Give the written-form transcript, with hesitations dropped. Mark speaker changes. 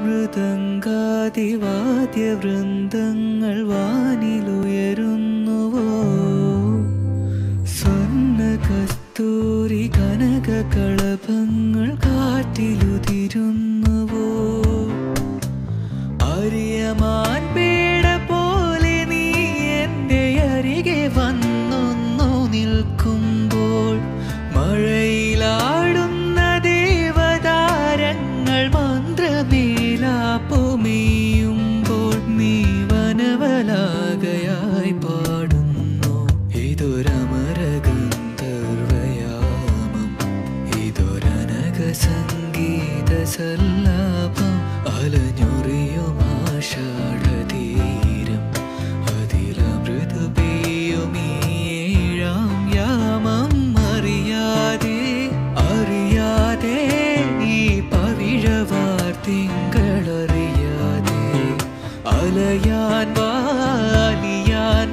Speaker 1: മൃദംഗാതിവാദ്യവൃന്ദങ്ങൾ വാനിലുയരുന്നുവോ സ്വർണ്ണ കസ്തൂരി കനക കളഭങ്ങൾ കാറ്റിലുതിരുന്നുവോ അറിയമാൻ പേട പോലെ നീ എൻ്റെ അരികെ വന്നൊന്നു നിൽക്കുമ്പോൾ മഴയിലാടുന്ന ദേവതാരങ്ങൾ മന്ത്രമേലാപ്പുമെയ്യുമ്പോൾ നീ വനവലാകയായി പാടുന്നു ഇതൊരമരഗന്ധർവയാമം ഇതൊരനക സംഗീത സല്ലാപം അലഞ്ഞൊറിയും ആഷാഢതീരം അതിലമൃദു പെയ്യുമീഴാം യാമം അറിയാതെ ഈ പവിഴവാർത്തിങ്കളറിയാതെ അലയാൻ വാലിയാൻ